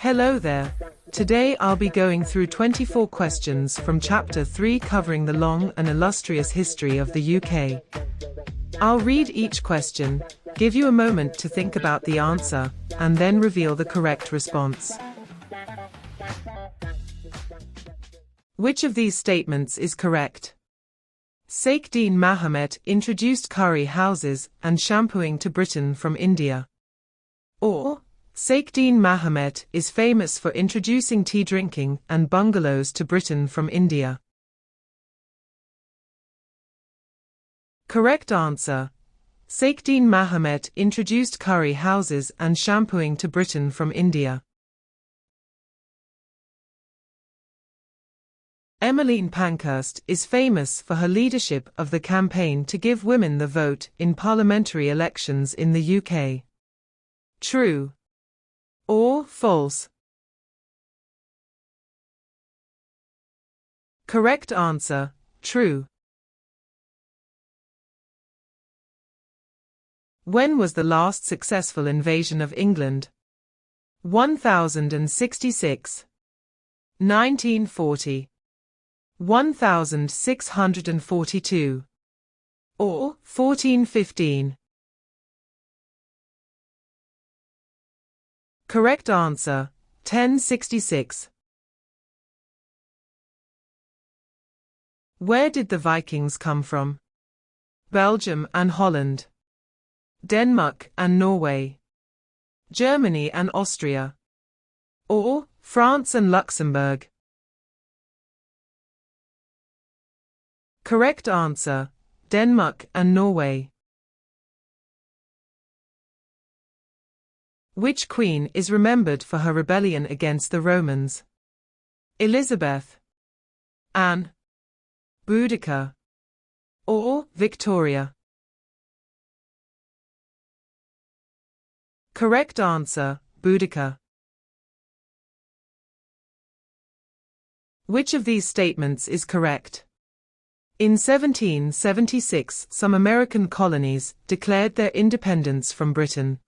Hello there. Today I'll be going through 24 questions from Chapter 3 covering the long and illustrious history of the UK. I'll read each question, give you a moment to think about the answer, and then reveal the correct response. Which of these statements is correct? Sheikh Deen Mahomet introduced curry houses and shampooing to Britain from India. Or, Sheikh Deen Mahomet is famous for introducing tea drinking and bungalows to Britain from India. Correct answer. Sheikh Deen Mahomet introduced curry houses and shampooing to Britain from India. Emmeline Pankhurst is famous for her leadership of the campaign to give women the vote in parliamentary elections in the UK. True or false? Correct answer, true. When was the last successful invasion of England? 1066, 1940, 1642, or 1415? Correct answer, 1066. Where did the Vikings come from? Belgium and Holland, Denmark and Norway, Germany and Austria, or France and Luxembourg? Correct answer, Denmark and Norway. Which queen is remembered for her rebellion against the Romans? Elizabeth, Anne, Boudicca, or Victoria? Correct answer, Boudicca. Which of these statements is correct? In 1776, some American colonies declared their independence from Britain.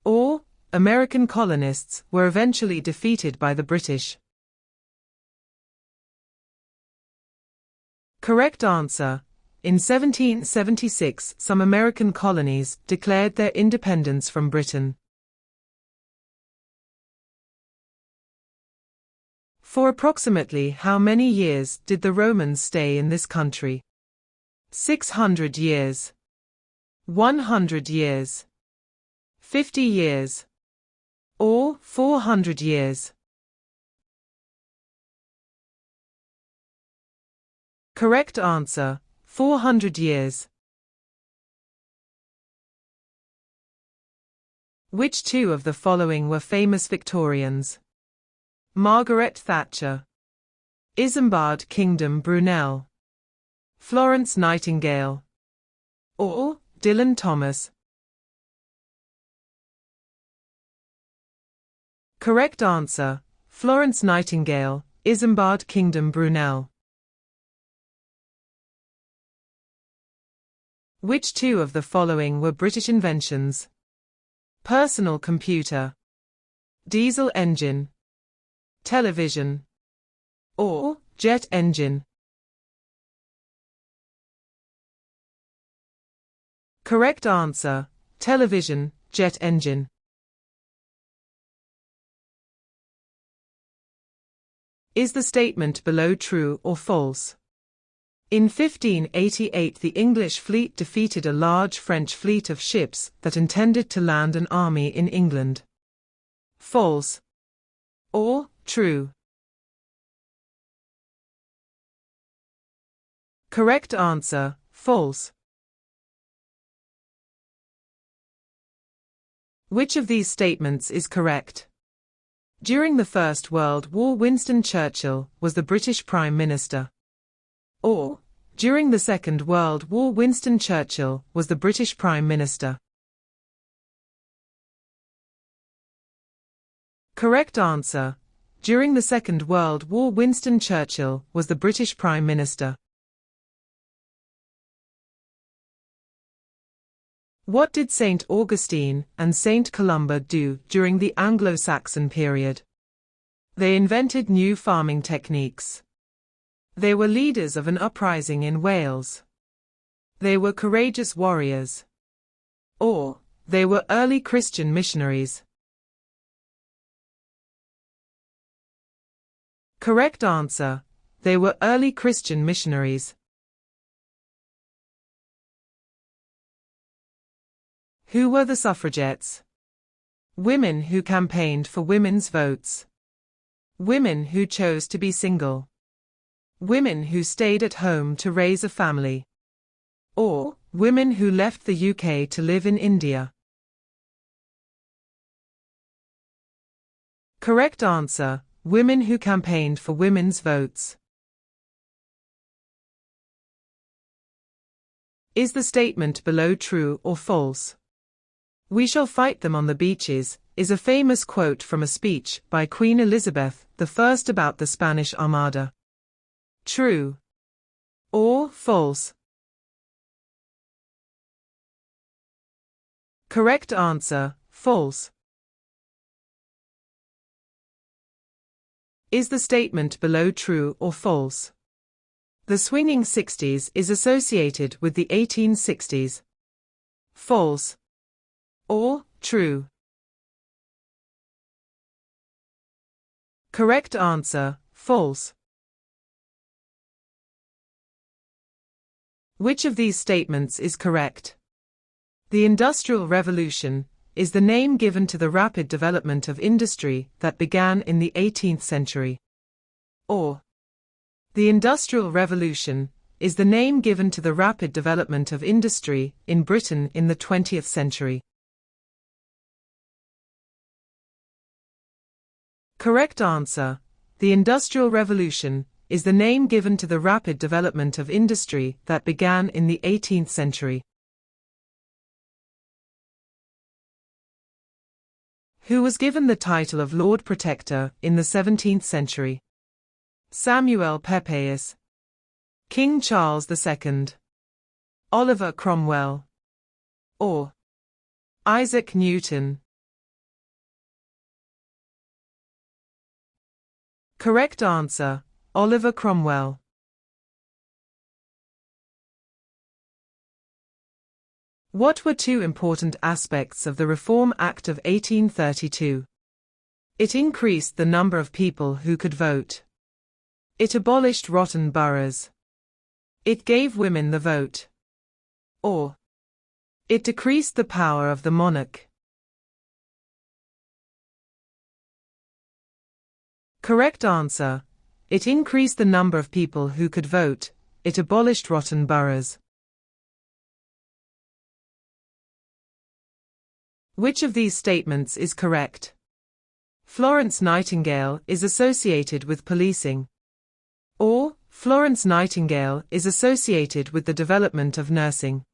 Or, American colonists were eventually defeated by the British. Correct answer. In 1776, some American colonies declared their independence from Britain. For approximately how many years did the Romans stay in this country? 600 years, 100 years, 50 years, or 400 years? Correct answer, 400 years. Which two of the following were famous Victorians? Margaret Thatcher, Isambard Kingdom Brunel, Florence Nightingale, or Dylan Thomas? Correct answer, Florence Nightingale, Isambard Kingdom Brunel. Which two of the following were British inventions? Personal computer, diesel engine, television, or jet engine? Correct answer, television, jet engine. Is the statement below true or false? In 1588, the English fleet defeated a large French fleet of ships that intended to land an army in England. False or true? Correct answer, false. Which of these statements is correct? During the First World War, Winston Churchill was the British Prime Minister. Or, during the Second World War, Winston Churchill was the British Prime Minister. Correct answer. During the Second World War, Winston Churchill was the British Prime Minister. What did St. Augustine and St. Columba do during the Anglo-Saxon period? They invented new farming techniques. They were leaders of an uprising in Wales. They were courageous warriors. Or, they were early Christian missionaries. Correct answer: they were early Christian missionaries. Who were the suffragettes? Women who campaigned for women's votes. Women who chose to be single. Women who stayed at home to raise a family. Or, women who left the UK to live in India. Correct answer: women who campaigned for women's votes. Is the statement below true or false? "We shall fight them on the beaches" is a famous quote from a speech by Queen Elizabeth I about the Spanish Armada. True or false? Correct answer: false. Is the statement below true or false? The swinging 60s is associated with the 1860s. False or true? Correct answer: false. Which of these statements is correct? The Industrial Revolution is the name given to the rapid development of industry that began in the 18th century. Or, the Industrial Revolution is the name given to the rapid development of industry in Britain in the 20th century. Correct answer: the Industrial Revolution is the name given to the rapid development of industry that began in the 18th century. Who was given the title of Lord Protector in the 17th century? Samuel Pepys, King Charles II, Oliver Cromwell, or Isaac Newton? Correct answer: Oliver Cromwell. What were two important aspects of the Reform Act of 1832? It increased the number of people who could vote. It abolished rotten boroughs. It gave women the vote. Or, it decreased the power of the monarch. Correct answer: it increased the number of people who could vote. It abolished rotten boroughs. Which of these statements is correct? Florence Nightingale is associated with policing. Or, Florence Nightingale is associated with the development of nursing.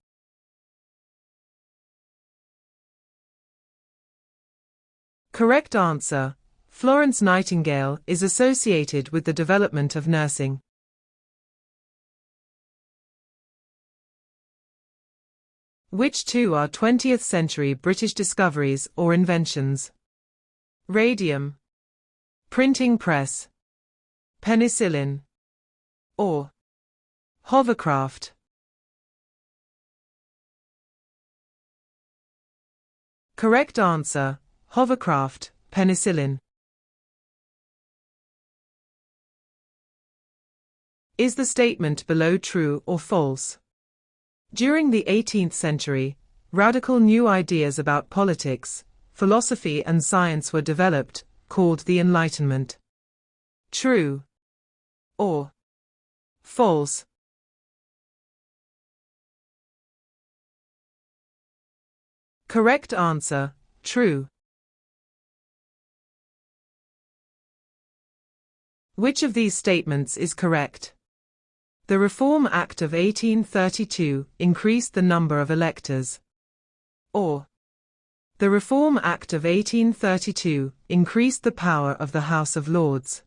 Correct answer: Florence Nightingale is associated with the development of nursing. Which two are 20th century British discoveries or inventions? Radium, printing press, penicillin, or hovercraft? Correct answer: hovercraft, penicillin. Is the statement below true or false? During the 18th century, radical new ideas about politics, philosophy and science were developed, called the Enlightenment. True or false? Correct answer: true. Which of these statements is correct? The Reform Act of 1832 increased the number of electors. Or, the Reform Act of 1832 increased the power of the House of Lords.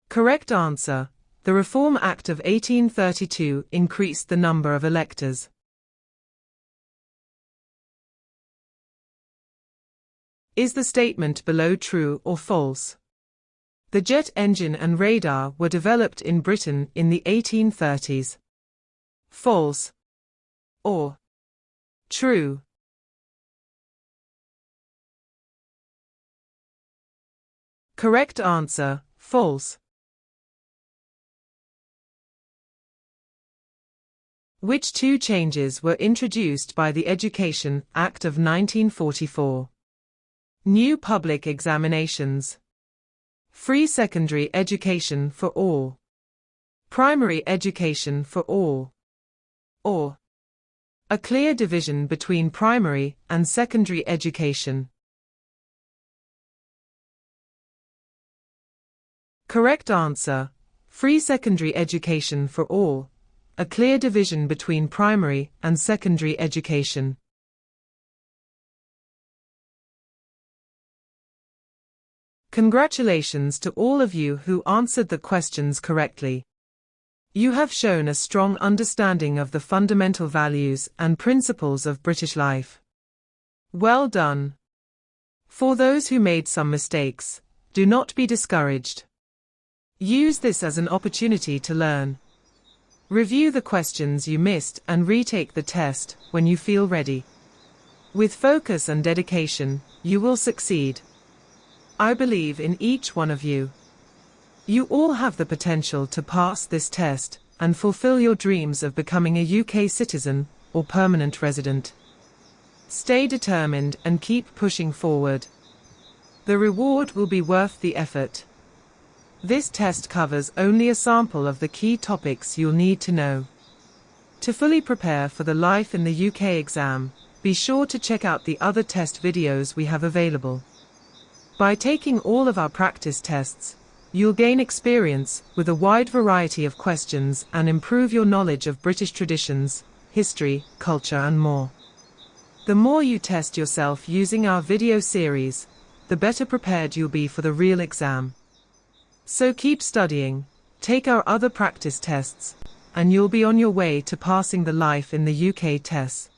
Correct answer: The Reform Act of 1832 increased the number of electors. Is the statement below true or false? The jet engine and radar were developed in Britain in the 1830s. False or true? Correct answer, false. Which two changes were introduced by the Education Act of 1944? New public examinations. Free secondary education for all. Primary education for all. Or a clear division between primary and secondary education. Correct answer, free secondary education for all, a clear division between primary and secondary education. Congratulations to all of you who answered the questions correctly. You have shown a strong understanding of the fundamental values and principles of British life. Well done. For those who made some mistakes, do not be discouraged. Use this as an opportunity to learn. Review the questions you missed and retake the test when you feel ready. With focus and dedication, you will succeed. I believe in each one of you. You all have the potential to pass this test and fulfill your dreams of becoming a UK citizen or permanent resident. Stay determined and keep pushing forward. The reward will be worth the effort. This test covers only a sample of the key topics you'll need to know. To fully prepare for the Life in the UK exam, be sure to check out the other test videos we have available. By taking all of our practice tests, you'll gain experience with a wide variety of questions and improve your knowledge of British traditions, history, culture and more. The more you test yourself using our video series, the better prepared you'll be for the real exam. So keep studying, take our other practice tests, and you'll be on your way to passing the Life in the UK tests.